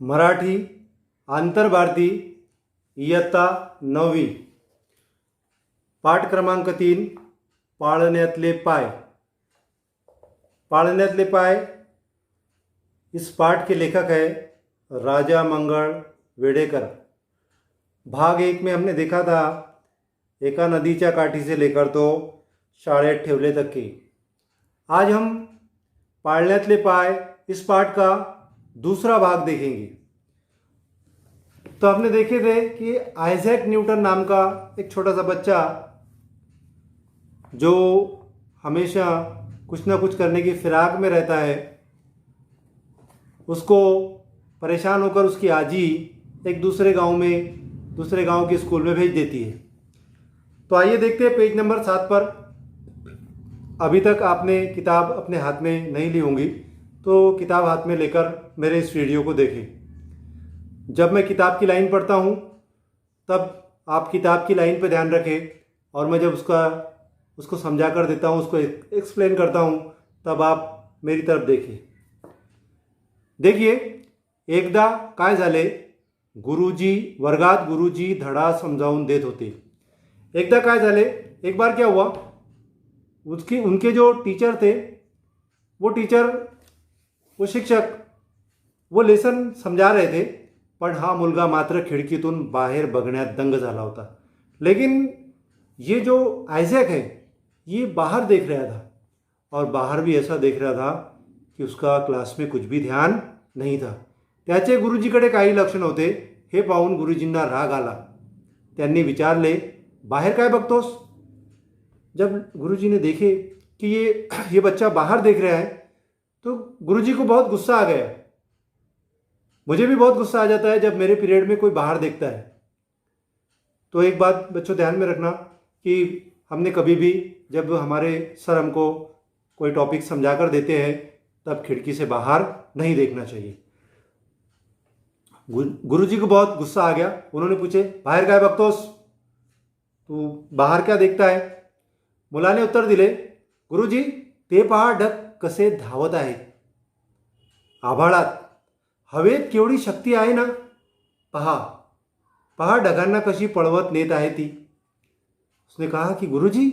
मराठी आंतरभारती इयत्ता 9वी पाठ क्रमांक 3 पाळण्यातले पाय। पाळण्यातले पाय इस पाठ के लेखक है राजा मंगल वेडेकर। भाग 1 में हमने देखा था एका नदीच्या काठी से लेकर तो शाळेत ठेवले तक की। आज हम पाळण्यातले पाय इस पाठ का दूसरा भाग देखेंगे। तो हमने देखे थे कि आइजैक न्यूटन नाम का एक छोटा सा बच्चा जो हमेशा कुछ ना कुछ करने की फिराक में रहता है, उसको परेशान होकर उसकी आजी एक दूसरे गांव के स्कूल में भेज देती है। तो आइए देखते हैं पेज नंबर 7 पर। अभी तक आपने किताब अपने हाथ में नहीं ली होंगी तो किताब हाथ में लेकर मेरे इस वीडियो को देखें। जब मैं किताब की लाइन पढ़ता हूँ तब आप किताब की लाइन पर ध्यान रखें, और मैं जब उसको समझा कर देता हूँ, उसको एक्सप्लेन करता हूँ, तब आप मेरी तरफ देखिए। देखिए, एकदा काय झाले, वर्गात गुरुजी धडा समजावून देत होते। एकदा काय झाले, एक बार क्या हुआ, उनके जो टीचर थे वो शिक्षक वो लेसन समझा रहे थे, पण हा मुलगा मात्र खिडकीतून बाहेर बघण्यात दंग झाला होता। लेकिन ये जो आइजैक है ये बाहर देख रहा था, और बाहर भी ऐसा देख रहा था कि उसका क्लास में कुछ भी ध्यान नहीं था। त्याचे गुरुजीकडे काही लक्ष नव्हते। हे पाहून गुरुजींना राग आला। त्यांनी विचारले, बाहेर काय बघतोस? जब गुरुजी ने देखे कि ये बच्चा बाहर देख रहा है तो गुरुजी को बहुत गुस्सा आ गया। मुझे भी बहुत गुस्सा आ जाता है जब मेरे पीरियड में कोई बाहर देखता है। तो एक बात बच्चों ध्यान में रखना कि हमने कभी भी जब हमारे सर हमको कोई टॉपिक समझा कर देते हैं तब खिड़की से बाहर नहीं देखना चाहिए। गुरुजी को बहुत गुस्सा आ गया। उन्होंने पूछे, बाहर काय बघतोस? तू बाहर क्या देखता है? मुलाने उत्तर दिले, गुरुजी ते पहा ढग कसे धावत आहेत आभाळात, हवेत केवढी शक्ती आहे ना, पहा ढगांना कशी पळवत नेत आहे ती। उसने कहा कि गुरुजी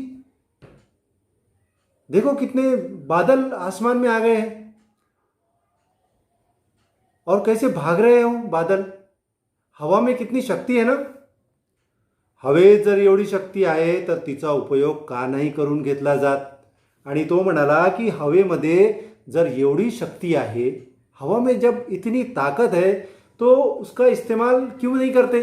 देखो कितने बादल आसमान में आ गए हैं और कैसे भाग रहे हो बादल, हवा में कितनी शक्ती है ना। हवेत जर एवढी शक्ती आहे तर तिचा उपयोग का नाही करून घेतला जात? आणि तो म्हणाला कि हवेमध्ये जर एवढी शक्ति आहे, हवा में जब इतनी ताकत है तो उसका इस्तेमाल क्यों नहीं करते?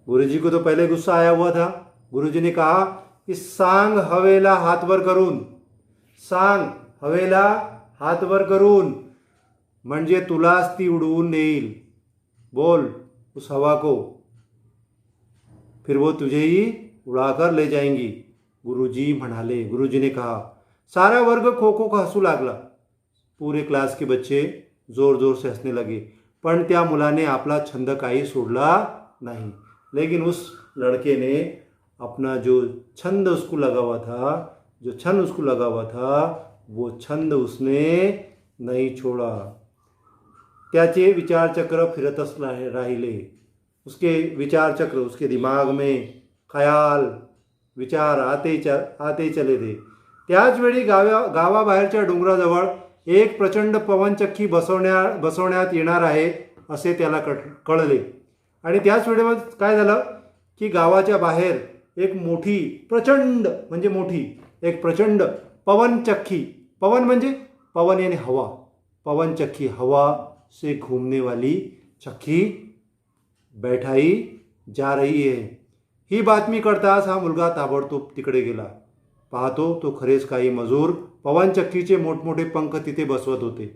गुरुजी को तो पहले गुस्सा आया हुआ था। गुरुजी ने कहा कि सांग हवेला हात वर करून म्हणजे तुलाच ती उडवून नेईल। बोल उस हवा को, फिर वो तुझे ही उड़ाकर ले जाएंगी, गुरुजी म्हणाले। गुरुजी ने कहा। सारा वर्ग खो खो का हसू लागला। पूरे क्लास के बच्चे जोर जोर से हंसने लगे, पण त्या मुलाने आपला छंद काही सोडला नहीं। लेकिन उस लड़के ने अपना जो छंद उसको लगा हुआ था वो छंद उसने नहीं छोड़ा। त्याचे विचारचक्र फिरतच राहिले। उसके विचारचक्र, उसके दिमाग में ख्याल विचार आते चले थे। त्याच वेळी गावाबाहेरच्या डोंगराजवळ एक प्रचंड पवनचक्की बसवण्यात येणार आहे असे त्याला कळले। आणि त्याच वेळेमध्ये काय झालं की गावाच्या बाहेर एक प्रचंड पवनचक्की, पवन म्हणजे पवन यानी हवा, पवनचक्की हवा से घूमने वाली चक्की बैठाई जा रही है। ही बातमी कळताच हा मुलगा ताबडतोब तिकडे गेला। पाहतो तो खरेच काही मजूर पवनचक्कीचे मोठमोठे पंख तिथे बसवत होते।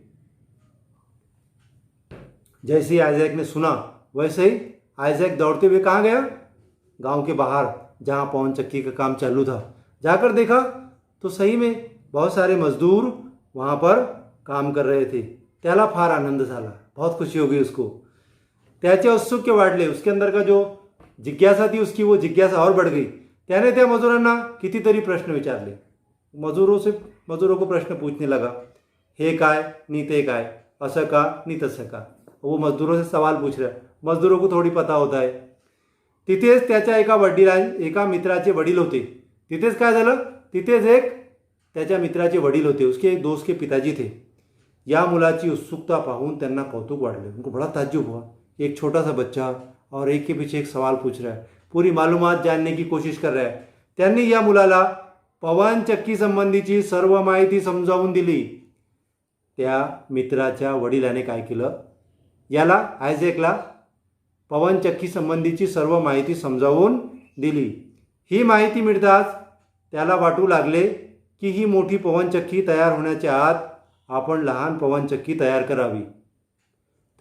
जैसे ही आइजैक ने सुना वैसे ही आइजैक दौड़ते हुए कहाँ गया? गांव के बाहर जहाँ पवनचक्की का काम चालू था। जाकर देखा तो सही में बहुत सारे मजदूर वहाँ पर काम कर रहे थे। त्याला फार आनंद झाला, बहुत खुशी हो गई उसको। त्याचे औत्सुक्य वाढले, उसके अंदर का जो जिज्ञासा थी उसकी वो जिज्ञासा और बढ़ गई। त्याने त्या मजुरांना कितीतरी प्रश्न विचारले। मजूरों को प्रश्न पूछने लगा, हे काय नी ते काय, ऐसा का नहीं तसं का. वो मजदूरों से सवाल पूछ रहा है. मजदूरों को थोड़ी पता होता है. तिथेच त्याच्या एका मित्राचे वडील होते. तिथेच काय झालं, तिथेच एक त्याच्या मित्राचे वडील होते. उसके एक दोस्त के पिताजी थे. या मुलाची उत्सुकता पाहून त्यांना कौतुक वाढले. उनको बड़ा ताज्जुब हुआ. एक छोटा सा बच्चा और एक के पीछे एक सवाल पूछ रहा है, पूरी मालूमात जानने की कोशिश कर रहा है. त्यांनी या मुलाला पवनचक्की संबंधीची सर्व माहिती समजावून दिली. त्या मित्राच्या वडिलाने काय केलं, याला आयझॅकला पवनचक्की संबंधीची सर्व माहिती समजावून दिली. ही माहिती मिळताच त्याला वाटू लागले की ही मोठी पवनचक्की तयार होण्याच्या आत आपण लहान पवनचक्की तयार करावी.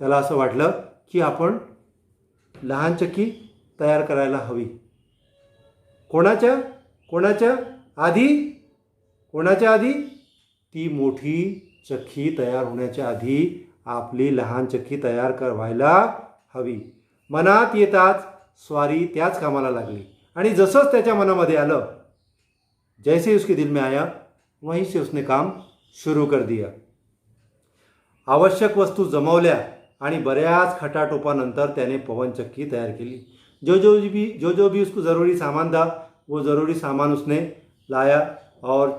त्याला असं वाटलं की आपण लहान चक्की तयार करायला हवी. कोणाच्या आधी ती मोठी चक्की तयार होण्याच्या आधी आपली लहान चक्की तयार करायला हवी. मनात येताच स्वारी त्याच कामाला लागली. आणि जसंच त्याच्या मनामध्ये आलं, जैसे उसके दिल में आया वहीं से उसने काम शुरू कर दिया. आवश्यक वस्तू जमवल्या आणि बऱ्याच खटाटोपानंतर त्याने पवनचक्की तयार केली. जो भी उसको ज़रूरी सामान था वो ज़रूरी सामान उसने लाया और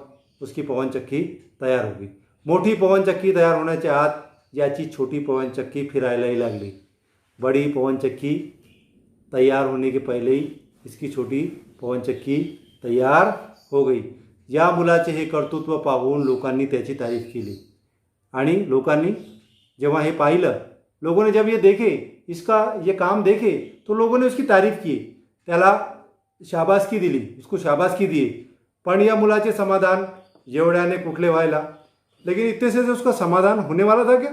उसकी पवनचक्की तयार हो गई. मोठी पवनचक्की तयार होण्याच्या आत याची छोटी पवनचक्की फिरायलाही लागली. बड़ी पवनचक्की तैयार होने के पहले ही इसकी छोटी पवनचक्की तैयार हो गई. या मुलाचे हे कर्तृत्व पाहून लोकांनी त्याची तारीफ केली. आणि लोकांनी जेव्हा हे पाहिलं, लोगों ने जब ये देखे, इसका ये काम देखे, तो लोगों ने उसकी तारीफ की, त्याला शाबासकी दिली, उसको शाबासकी दी. पण या मुलाचे समाधान एवढ्याने कुठले व्हायला. लेकिन इतने से उसका समाधान होने वाला था क्या?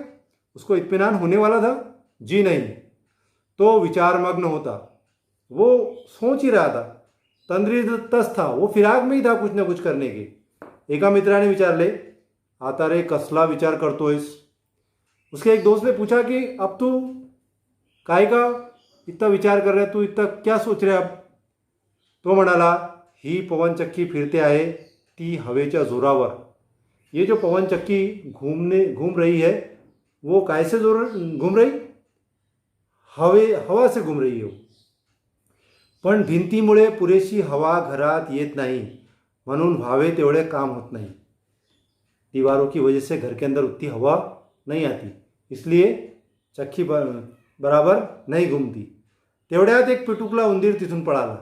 उसको इत्मीनान होने वाला था? जी नहीं. तो विचारमग्न होता. वो सोच ही रहा था, तंद्रीतच था. वो फिराक में ही था कुछ ना कुछ करने के. एका मित्राने विचारले, आता रे कसला विचार करतोयस? उसके एक दोस्त ने पूछा कि अब तू काय का इतना विचार कर रहा है, तू इतना क्या सोच रहा है अब? तो म्हणाला, ही पवनचक्की फिरते आहे ती हवेच्या जोरावर. ये जो पवनचक्की घूम रही है वो कैसे जोर घूम रही? हवा से घूम रही है. पण भिंतीमुळे पुरेशी हवा घरात येत नाही, म्हणून व्हावे तेवढे काम होत नाही. दीवारों की वजह से घर के अंदर उतनी हवा नहीं आती, इसलिए चक्की बराबर नहीं घूमती. तेवढ्यात एक पिटुकला उंदीर तिथून पळाला.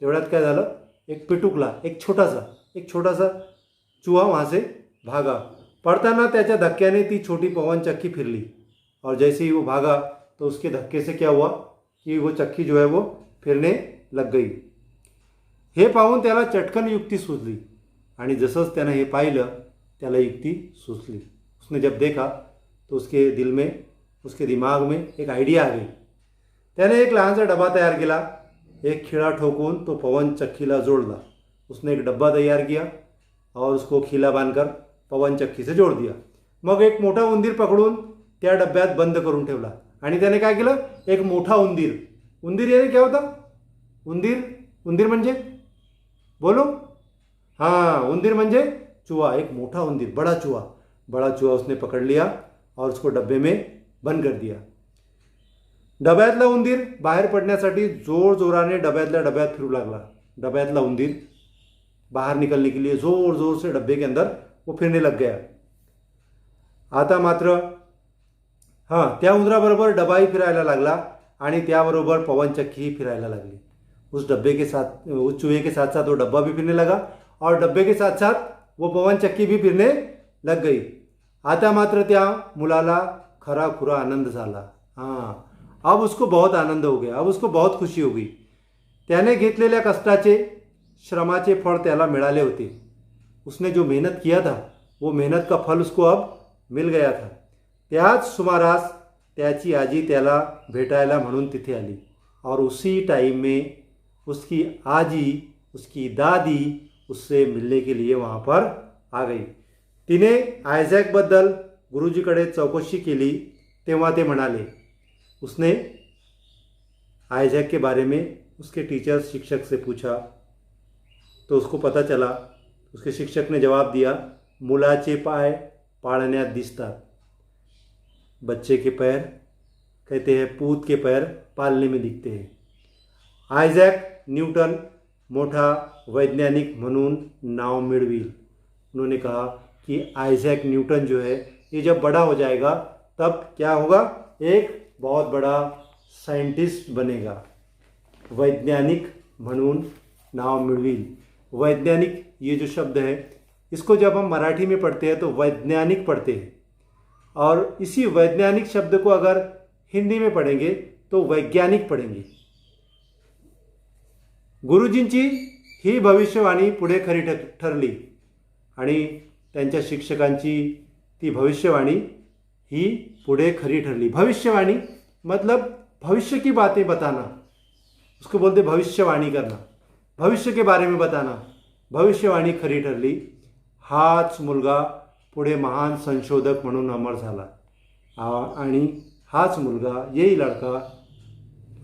तेवढ्यात काय झालं, एक पिटुकला, एक छोटासा चूहा वहाँ से भागा. पड़ताना त्याच्या धक्क्याने ती छोटी पवनचक्की फिरली. और जैसे ही वो भागा तो उसके धक्के से क्या हुआ कि वो चक्की जो है वो फिरने लग गई. हे पाहून त्याला चटकन युक्ती सुचली. आणि जसंच त्यानं हे पाहिलं त्याला युक्ती सुचली. उसने जब देखा तो उसके दिल में, उसके दिमाग में एक आइडिया आ गई. त्याने एक लहानसा डबा तयार केला. एक खिळा ठोकून तो पवनचक्कीला जोड़ला. उसने एक डब्बा तैयार किया और उसको खिला बांधकर पवनचक्की से जोड़ दिया. मग एक मोठा उंदीर पकडून त्या डब्यात बंद करून ठेवला. आणि त्याने काय केलं, एक मोठा उंदीर याने क्या होता, उंदीर म्हणजे बोलो, हाँ, उंदीर म्हणजे चूहा. एक मोठा उंदीर, बड़ा चूहा उसने पकड़ लिया और उसको डब्बे में बंद कर दिया. डब्यातला उंदीर बाहेर पडण्यासाठी जोराने डब्यात फिरू लागला. डब्यातला उंदीर बाहर निकलने के लिए जोर से डब्बे के अंदर वो फिरने लग गया. आता मात्र त्या उंदराबरोबर डबाही फिरायला लागला आणि त्याबरोबर पवनचक्कीही फिरायला लागली. उस चूहे के साथ साथ वो डब्बा भी फिरने लगा और डब्बे के साथ साथ वो पवनचक्की भी फिरने लग गई. आता मात्र त्या मुलाला खरा खुरा आनंद झाला. अब उसको बहुत आनंद हो गया, अब उसको बहुत खुशी हो गई. त्याने घेतलेल्या कष्टाचे, श्रमाचे फळ त्याला मिळाले होते. उसने जो मेहनत किया था वो मेहनत का फल उसको अब मिल गया था. त्याच सुमारास त्याची आजी त्याला भेटायला म्हणून तिथे आली. और उसी टाइम में उसकी आजी, उसकी दादी उससे मिलने के लिए वहाँ पर आ गई. तिने आयझॅकबद्दल गुरुजीकडे चौकशी केली. तेव्हा ते म्हणाले, उसने आयझॅक के बारे में उसके शिक्षक से पूछा तो उसको पता चला. उसके शिक्षक ने जवाब दिया, मुलाचे पाय पाळण्यात दिसतात. बच्चे के पैर, कहते हैं पूत के पैर पालने में दिखते हैं। आयझॅक न्यूटन मोठा वैज्ञानिक म्हणून नाव मिळविल। उन्होंने कहा कि आयझॅक न्यूटन जो है ये जब बड़ा हो जाएगा तब क्या होगा, एक बहुत बड़ा साइंटिस्ट बनेगा। वैज्ञानिक म्हणून नाव मिळविल। वैज्ञानिक ये जो शब्द है इसको जब हम मराठी में पढ़ते हैं तो वैज्ञानिक पढ़ते हैं, और इसी वैज्ञानिक शब्द को अगर हिंदी में पढ़ेंगे तो वैज्ञानिक पढ़ेंगे। गुरुजींची ही भविष्यवाणी पुढे खरी ठरली आणि त्यांच्या शिक्षकांची ती भविष्यवाणी ही पुढे खरी ठरली। भविष्यवाणी मतलब भविष्य की बातें बताना, उसको बोलते भविष्यवाणी करना, भविष्य के बारे में बताना। भविष्यवाणी खरी ठरली। हाच मुलगा पुढे महान संशोधक म्हणून अमर झाला आणि हाच मुलगा, यही लड़का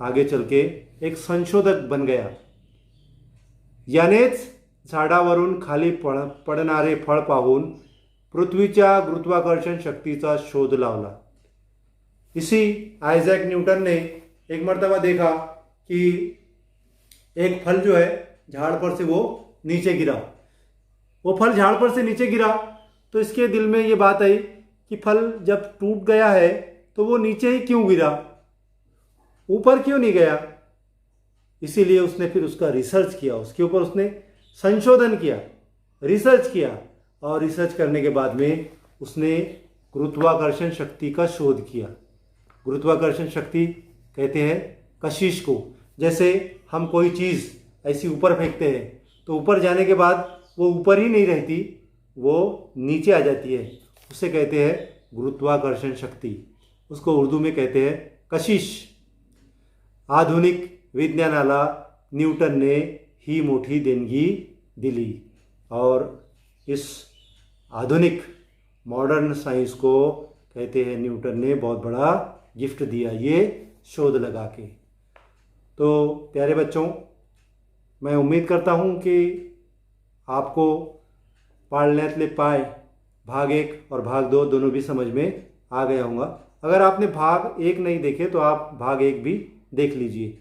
आगे चल के एक संशोधक बन गया। यानेच झाडावरून खाली पडणारे फळ पाहून पृथ्वीच्या गुरुत्वाकर्षण शक्तीचा शोध लावला। इसी आयझॅक न्यूटन ने एक मर्तबा देखा कि एक फल जो है झाड़ पर से वो नीचे गिरा। वो फल झाड़ पर से नीचे गिरा तो इसके दिल में ये बात आई कि फल जब टूट गया है तो वो नीचे ही क्यों गिरा, ऊपर क्यों नहीं गया। इसीलिए उसने फिर उसका रिसर्च किया, उसके ऊपर उसने संशोधन किया, रिसर्च किया, और रिसर्च करने के बाद में उसने गुरुत्वाकर्षण शक्ति का शोध किया। गुरुत्वाकर्षण शक्ति कहते हैं कशिश को। जैसे हम कोई चीज़ ऐसी ऊपर फेंकते हैं तो ऊपर जाने के बाद वो ऊपर ही नहीं रहती, वो नीचे आ जाती है, उसे कहते हैं गुरुत्वाकर्षण शक्ति। उसको उर्दू में कहते हैं कशिश। आधुनिक विज्ञानाला न्यूटन ने ही मोठी देणगी दिली, और इस आधुनिक मॉडर्न साइंस को कहते हैं न्यूटन ने बहुत बड़ा गिफ्ट दिया ये शोध लगा के। तो प्यारे बच्चों, मैं उम्मीद करता हूँ कि आपको पाळण्यातले पाय भाग 1 और भाग 2 दोनों भी समझ में आ गया होगा। अगर आपने भाग 1 नहीं देखे तो आप भाग 1 भी देख लीजिए।